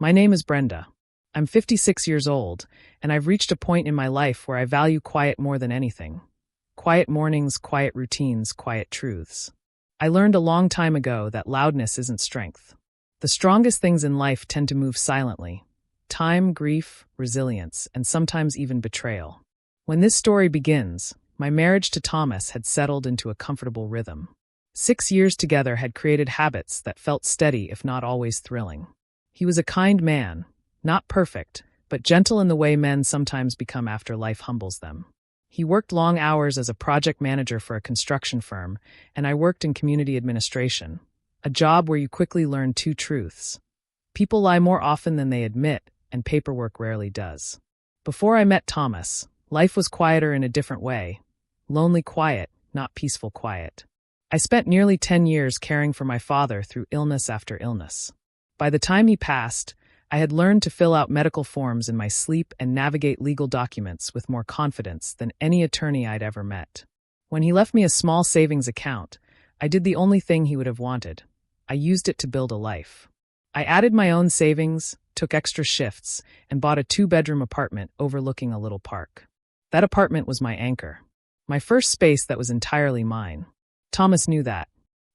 My name is Brenda. I'm 56 years old, and I've reached a point in my life where I value quiet more than anything. Quiet mornings, quiet routines, quiet truths. I learned a long time ago that loudness isn't strength. The strongest things in life tend to move silently. Time, grief, resilience, and sometimes even betrayal. When this story begins, my marriage to Thomas had settled into a comfortable rhythm. 6 years together had created habits that felt steady if not always thrilling. He was a kind man, not perfect, but gentle in the way men sometimes become after life humbles them. He worked long hours as a project manager for a construction firm, and I worked in community administration, a job where you quickly learn two truths. People lie more often than they admit, and paperwork rarely does. Before I met Thomas, life was quieter in a different way. Lonely quiet, not peaceful quiet. I spent nearly 10 years caring for my father through illness after illness. By the time he passed, I had learned to fill out medical forms in my sleep and navigate legal documents with more confidence than any attorney I'd ever met. When he left me a small savings account, I did the only thing he would have wanted. I used it to build a life. I added my own savings, took extra shifts, and bought a 2-bedroom apartment overlooking a little park. That apartment was my anchor. My first space that was entirely mine. Thomas knew that.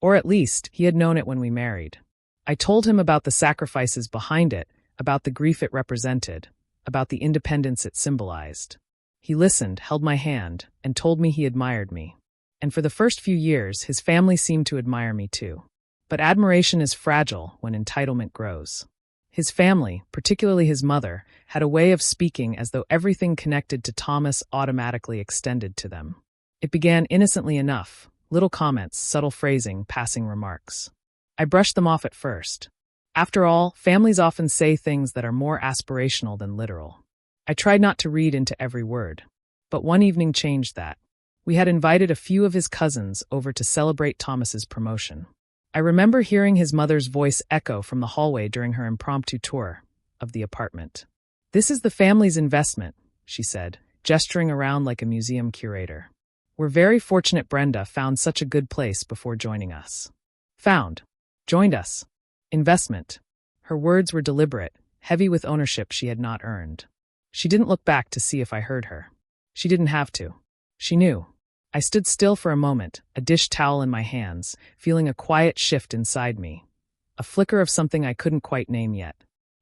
Or at least, he had known it when we married. I told him about the sacrifices behind it, about the grief it represented, about the independence it symbolized. He listened, held my hand, and told me he admired me. And for the first few years, his family seemed to admire me too. But admiration is fragile when entitlement grows. His family, particularly his mother, had a way of speaking as though everything connected to Thomas automatically extended to them. It began innocently enough, little comments, subtle phrasing, passing remarks. I brushed them off at first. After all, families often say things that are more aspirational than literal. I tried not to read into every word. But one evening changed that. We had invited a few of his cousins over to celebrate Thomas's promotion. I remember hearing his mother's voice echo from the hallway during her impromptu tour of the apartment. "This is the family's investment," she said, gesturing around like a museum curator. "We're very fortunate Brenda found such a good place before joining us." Joined us. Investment. Her words were deliberate, heavy with ownership she had not earned. She didn't look back to see if I heard her. She didn't have to. She knew. I stood still for a moment, a dish towel in my hands, feeling a quiet shift inside me. A flicker of something I couldn't quite name yet.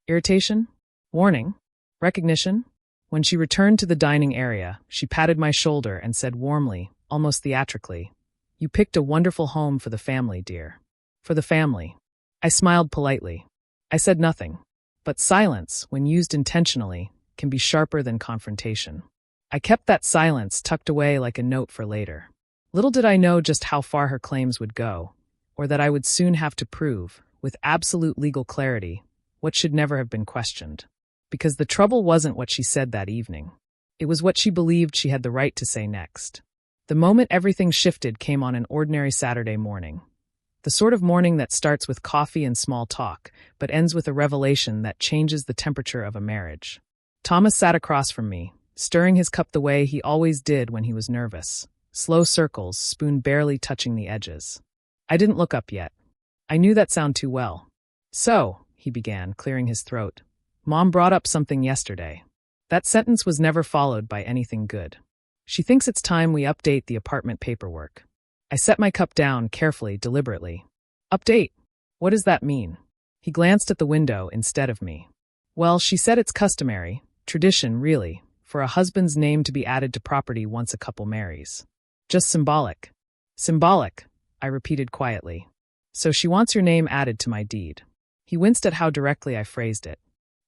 Irritation? Warning? Recognition? When she returned to the dining area, she patted my shoulder and said warmly, almost theatrically, "You picked a wonderful home for the family, dear." For the family. I smiled politely. I said nothing. But silence, when used intentionally, can be sharper than confrontation. I kept that silence tucked away like a note for later. Little did I know just how far her claims would go, or that I would soon have to prove, with absolute legal clarity, what should never have been questioned. Because the trouble wasn't what she said that evening. It was what she believed she had the right to say next. The moment everything shifted came on an ordinary Saturday morning. The sort of morning that starts with coffee and small talk, but ends with a revelation that changes the temperature of a marriage. Thomas sat across from me, stirring his cup the way he always did when he was nervous. Slow circles, spoon barely touching the edges. I didn't look up yet. I knew that sound too well. "So," he began, clearing his throat, "Mom brought up something yesterday." That sentence was never followed by anything good. "She thinks it's time we update the apartment paperwork." I set my cup down carefully, deliberately. "Update? What does that mean?" He glanced at the window instead of me. "Well, she said it's customary, tradition really, for a husband's name to be added to property once a couple marries. Just symbolic." "Symbolic," I repeated quietly. "So she wants your name added to my deed." He winced at how directly I phrased it.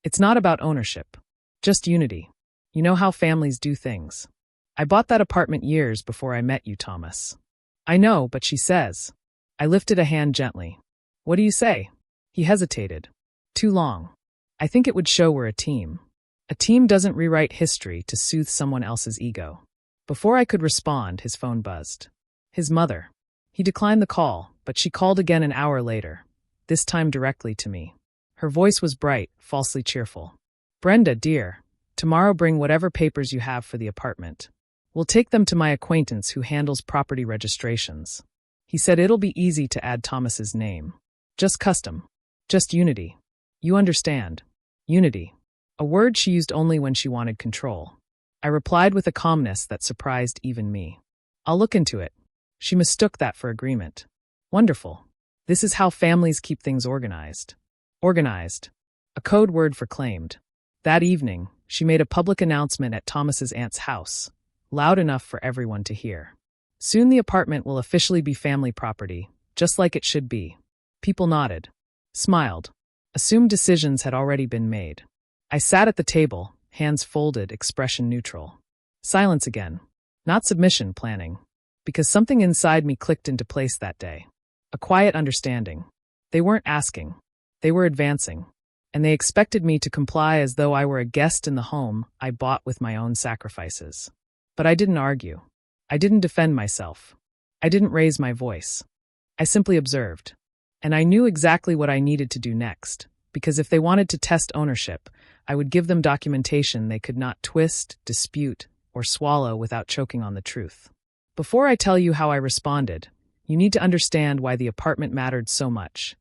"It's not about ownership. Just unity. You know how families do things. I bought that apartment years before I met you, Thomas." "I know, but she says." I lifted a hand gently. "What do you say?" He hesitated. "Too long. I think it would show we're a team. A team doesn't rewrite history to soothe someone else's ego." Before I could respond, his phone buzzed. His mother. He declined the call, but she called again an hour later, this time directly to me. Her voice was bright, falsely cheerful. "Brenda, dear, tomorrow bring whatever papers you have for the apartment. We'll take them to my acquaintance who handles property registrations. He said it'll be easy to add Thomas's name. Just custom. Just unity. You understand." Unity. A word she used only when she wanted control. I replied with a calmness that surprised even me. I'll look into it. She mistook that for agreement. Wonderful. This is how families keep things organized. Organized. A code word for claimed. That evening, she made a public announcement at Thomas's aunt's house, loud enough for everyone to hear. Soon the apartment will officially be family property, just like it should be. People nodded, smiled, assumed decisions had already been made. I sat at the table, hands folded, expression neutral. Silence again. Not submission, planning. Because something inside me clicked into place that day. A quiet understanding. They weren't asking. They were advancing. And they expected me to comply as though I were a guest in the home I bought with my own sacrifices. But I didn't argue. I didn't defend myself. I didn't raise my voice. I simply observed. And I knew exactly what I needed to do next, because if they wanted to test ownership, I would give them documentation they could not twist, dispute, or swallow without choking on the truth. Before I tell you how I responded, you need to understand why the apartment mattered so much,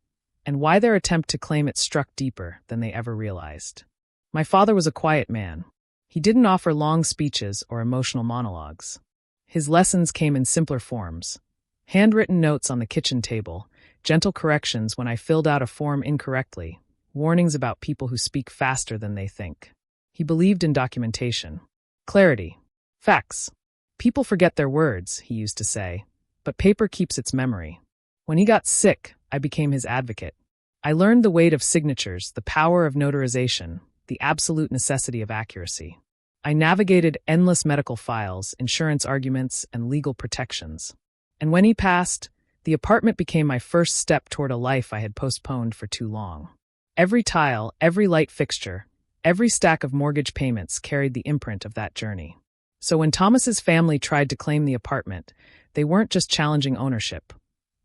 and why their attempt to claim it struck deeper than they ever realized. My father was a quiet man. He didn't offer long speeches or emotional monologues. His lessons came in simpler forms. Handwritten notes on the kitchen table, gentle corrections when I filled out a form incorrectly, warnings about people who speak faster than they think. He believed in documentation. Clarity. Facts. People forget their words, he used to say, but paper keeps its memory. When he got sick, I became his advocate. I learned the weight of signatures, the power of notarization, the absolute necessity of accuracy. I navigated endless medical files, insurance arguments, and legal protections. And when he passed, the apartment became my first step toward a life I had postponed for too long. Every tile, every light fixture, every stack of mortgage payments carried the imprint of that journey. So when Thomas's family tried to claim the apartment, they weren't just challenging ownership.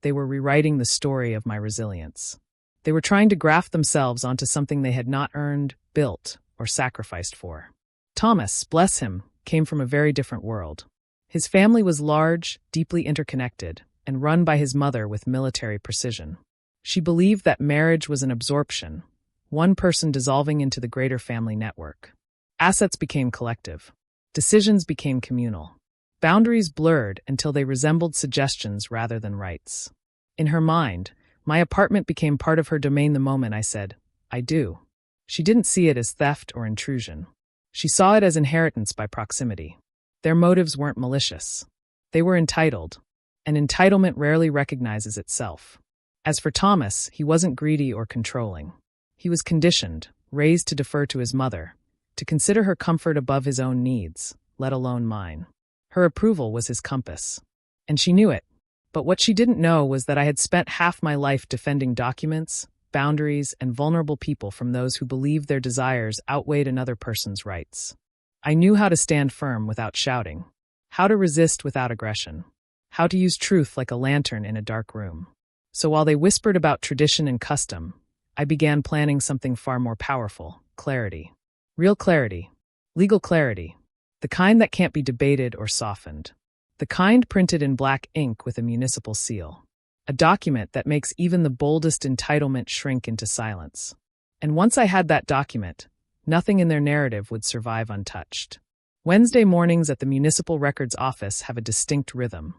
They were rewriting the story of my resilience. They were trying to graft themselves onto something they had not earned, built, or sacrificed for. Thomas, bless him, came from a very different world. His family was large, deeply interconnected, and run by his mother with military precision. She believed that marriage was an absorption, one person dissolving into the greater family network. Assets became collective. Decisions became communal. Boundaries blurred until they resembled suggestions rather than rights. In her mind, my apartment became part of her domain the moment I said, I do. She didn't see it as theft or intrusion. She saw it as inheritance by proximity. Their motives weren't malicious. They were entitled, and entitlement rarely recognizes itself. As for Thomas, he wasn't greedy or controlling. He was conditioned, raised to defer to his mother, to consider her comfort above his own needs, let alone mine. Her approval was his compass. And she knew it. But what she didn't know was that I had spent half my life defending documents, boundaries, and vulnerable people from those who believed their desires outweighed another person's rights. I knew how to stand firm without shouting, how to resist without aggression, how to use truth like a lantern in a dark room. So while they whispered about tradition and custom, I began planning something far more powerful: clarity. Real clarity. Legal clarity. The kind that can't be debated or softened. The kind printed in black ink with a municipal seal. A document that makes even the boldest entitlement shrink into silence. And once I had that document, nothing in their narrative would survive untouched. Wednesday mornings at the municipal records office have a distinct rhythm.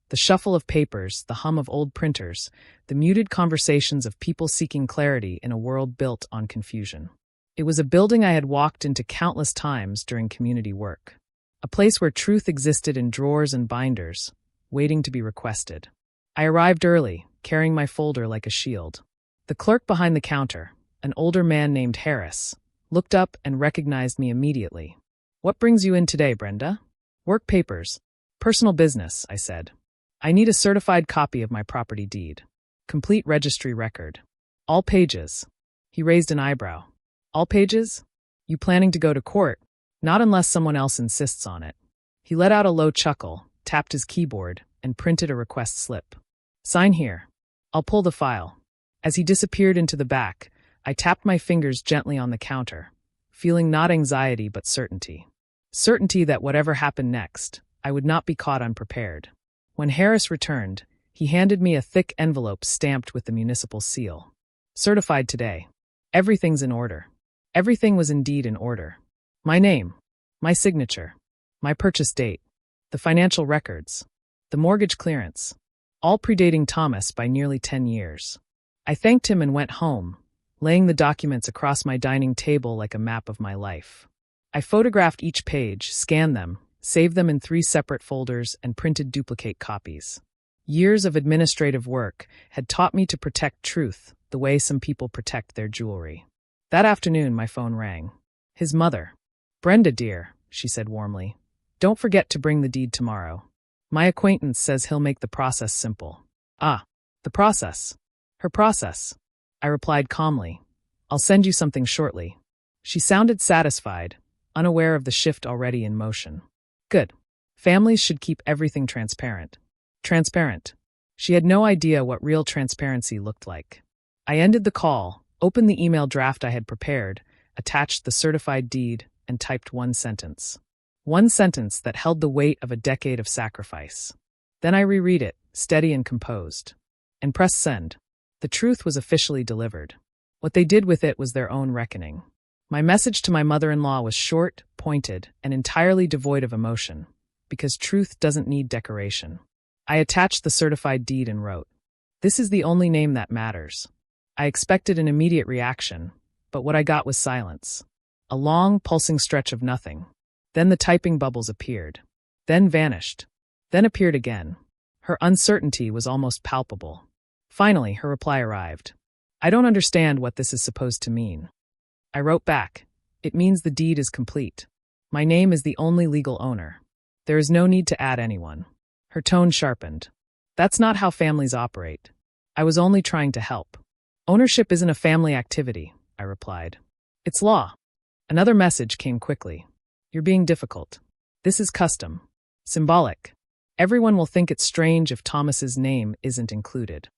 The shuffle of papers, the hum of old printers, the muted conversations of people seeking clarity in a world built on confusion. It was a building I had walked into countless times during community work. A place where truth existed in drawers and binders, waiting to be requested. I arrived early, carrying my folder like a shield. The clerk behind the counter, an older man named Harris, looked up and recognized me immediately. "What brings you in today, Brenda?" "Work papers. Personal business," I said. "I need a certified copy of my property deed. Complete registry record. All pages." He raised an eyebrow. "All pages? You planning to go to court?" "Not unless someone else insists on it." He let out a low chuckle, tapped his keyboard, and printed a request slip. "Sign here. I'll pull the file." As he disappeared into the back, I tapped my fingers gently on the counter, feeling not anxiety but certainty. Certainty that whatever happened next, I would not be caught unprepared. When Harris returned, he handed me a thick envelope stamped with the municipal seal. "Certified today. Everything's in order." Everything was indeed in order. My name, my signature, my purchase date, the financial records, the mortgage clearance, all predating Thomas by nearly 10 years. I thanked him and went home, laying the documents across my dining table like a map of my life. I photographed each page, scanned them, saved them in 3 separate folders, and printed duplicate copies. Years of administrative work had taught me to protect truth the way some people protect their jewelry. That afternoon, my phone rang. His mother. "Brenda, dear," she said warmly, "don't forget to bring the deed tomorrow. My acquaintance says he'll make the process simple." "Ah, the process." "Her process," I replied calmly. "I'll send you something shortly." She sounded satisfied, unaware of the shift already in motion. Good. Families should keep everything transparent. Transparent. She had no idea what real transparency looked like. I ended the call, opened the email draft I had prepared, attached the certified deed, and typed one sentence. One sentence that held the weight of a decade of sacrifice. Then I reread it, steady and composed. And pressed send. The truth was officially delivered. What they did with it was their own reckoning. My message to my mother-in-law was short, pointed, and entirely devoid of emotion, because truth doesn't need decoration. I attached the certified deed and wrote, "This is the only name that matters." I expected an immediate reaction, but what I got was silence. A long, pulsing stretch of nothing. Then the typing bubbles appeared. Then vanished. Then appeared again. Her uncertainty was almost palpable. Finally, her reply arrived. "I don't understand what this is supposed to mean." I wrote back, "It means the deed is complete. My name is the only legal owner. There is no need to add anyone." Her tone sharpened. "That's not how families operate. I was only trying to help." "Ownership isn't a family activity," I replied. "It's law." Another message came quickly. "You're being difficult. This is custom. Symbolic. Everyone will think it's strange if Thomas's name isn't included.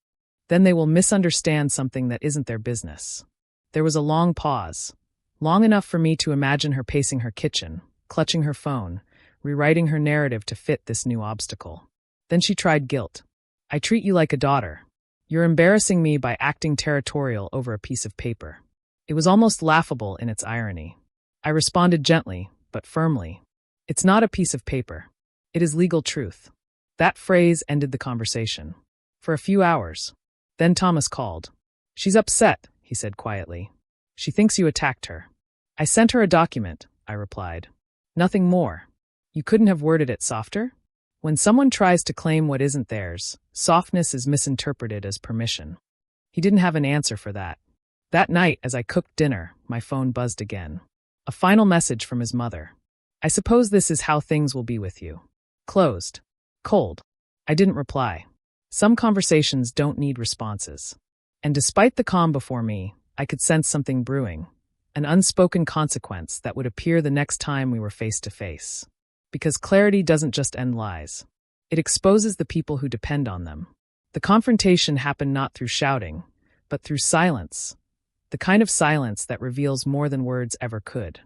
Then they will misunderstand something that isn't their business." There was a long pause, long enough for me to imagine her pacing her kitchen, clutching her phone, rewriting her narrative to fit this new obstacle. Then she tried guilt. "I treat you like a daughter. You're embarrassing me by acting territorial over a piece of paper." It was almost laughable in its irony. I responded gently, but firmly. "It's not a piece of paper. It is legal truth." That phrase ended the conversation. For a few hours. Then Thomas called. "She's upset," he said quietly. "She thinks you attacked her." "I sent her a document," I replied. "Nothing more." "You couldn't have worded it softer?" When someone tries to claim what isn't theirs, softness is misinterpreted as permission. He didn't have an answer for that. That night, as I cooked dinner, my phone buzzed again. A final message from his mother. "I suppose this is how things will be with you. Closed. Cold." I didn't reply. Some conversations don't need responses. And despite the calm before me, I could sense something brewing, an unspoken consequence that would appear the next time we were face to face. Because clarity doesn't just end lies. It exposes the people who depend on them. The confrontation happened not through shouting, but through silence. The kind of silence that reveals more than words ever could.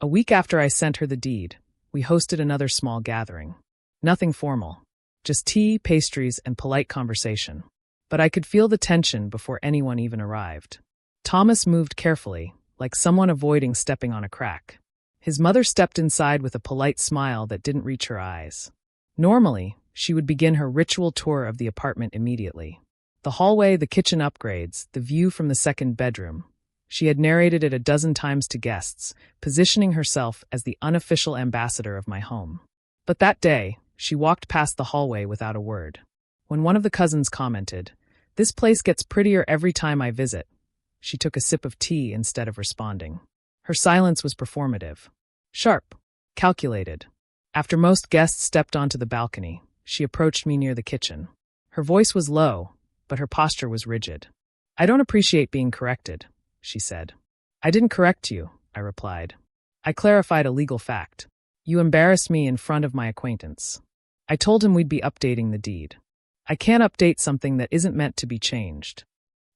A week after I sent her the deed, we hosted another small gathering. Nothing formal. Just tea, pastries, and polite conversation. But I could feel the tension before anyone even arrived. Thomas moved carefully, like someone avoiding stepping on a crack. His mother stepped inside with a polite smile that didn't reach her eyes. Normally, she would begin her ritual tour of the apartment immediately. The hallway, the kitchen upgrades, the view from the second bedroom. She had narrated it a dozen times to guests, positioning herself as the unofficial ambassador of my home. But that day, she walked past the hallway without a word. When one of the cousins commented, "This place gets prettier every time I visit," she took a sip of tea instead of responding. Her silence was performative. Sharp. Calculated. After most guests stepped onto the balcony, she approached me near the kitchen. Her voice was low, but her posture was rigid. "I don't appreciate being corrected," she said. "I didn't correct you," I replied. "I clarified a legal fact. You embarrassed me in front of my acquaintance. I told him we'd be updating the deed. I can't update something that isn't meant to be changed."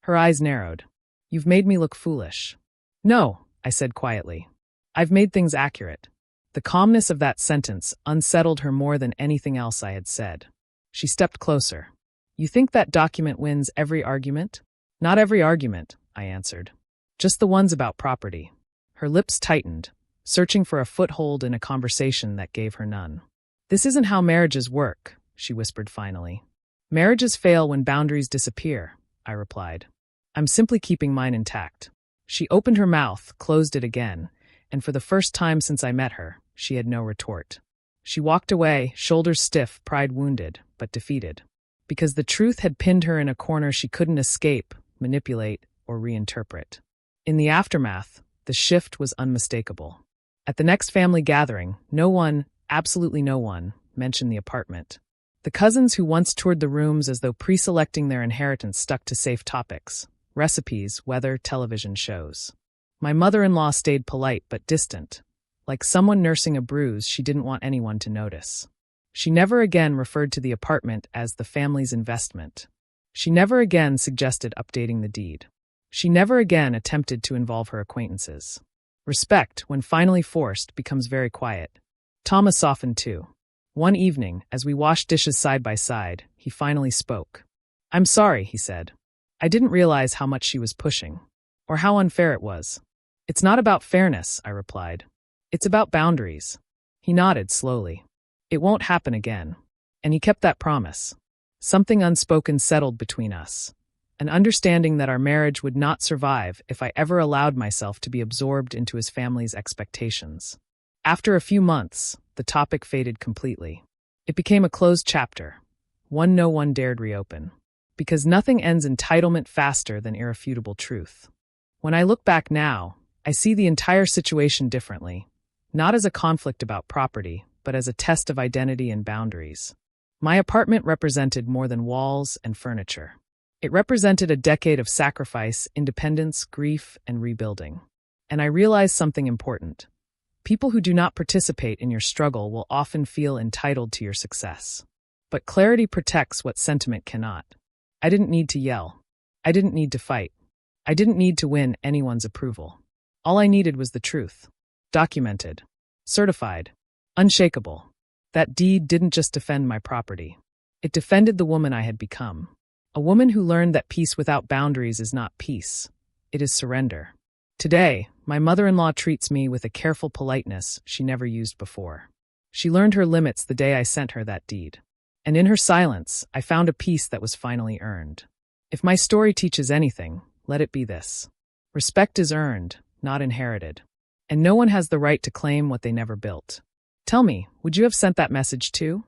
Her eyes narrowed. "You've made me look foolish." "No," I said quietly. "I've made things accurate." The calmness of that sentence unsettled her more than anything else I had said. She stepped closer. "You think that document wins every argument?" "Not every argument," I answered. "Just the ones about property." Her lips tightened, searching for a foothold in a conversation that gave her none. "This isn't how marriages work," she whispered finally. "Marriages fail when boundaries disappear," I replied. "I'm simply keeping mine intact." She opened her mouth, closed it again, and for the first time since I met her, she had no retort. She walked away, shoulders stiff, pride wounded, but defeated. Because the truth had pinned her in a corner she couldn't escape, manipulate, or reinterpret. In the aftermath, the shift was unmistakable. At the next family gathering, no one, absolutely no one, mentioned the apartment. The cousins who once toured the rooms as though pre-selecting their inheritance stuck to safe topics: recipes, weather, television shows. My mother-in-law stayed polite but distant. Like someone nursing a bruise she didn't want anyone to notice. She never again referred to the apartment as the family's investment. She never again suggested updating the deed. She never again attempted to involve her acquaintances. Respect, when finally forced, becomes very quiet. Thomas softened too. One evening, as we washed dishes side by side, he finally spoke. "I'm sorry," he said. "I didn't realize how much she was pushing. Or how unfair it was." "It's not about fairness," I replied. "It's about boundaries." He nodded slowly. "It won't happen again." And he kept that promise. Something unspoken settled between us. An understanding that our marriage would not survive if I ever allowed myself to be absorbed into his family's expectations. After a few months, the topic faded completely. It became a closed chapter, one no one dared reopen. Because nothing ends entitlement faster than irrefutable truth. When I look back now, I see the entire situation differently, not as a conflict about property, but as a test of identity and boundaries. My apartment represented more than walls and furniture. It represented a decade of sacrifice, independence, grief, and rebuilding. And I realized something important. People who do not participate in your struggle will often feel entitled to your success. But clarity protects what sentiment cannot. I didn't need to yell. I didn't need to fight. I didn't need to win anyone's approval. All I needed was the truth. Documented. Certified. Unshakable. That deed didn't just defend my property. It defended the woman I had become. A woman who learned that peace without boundaries is not peace. It is surrender. Today, my mother-in-law treats me with a careful politeness she never used before. She learned her limits the day I sent her that deed. And in her silence, I found a peace that was finally earned. If my story teaches anything, let it be this. Respect is earned, not inherited. And no one has the right to claim what they never built. Tell me, would you have sent that message too?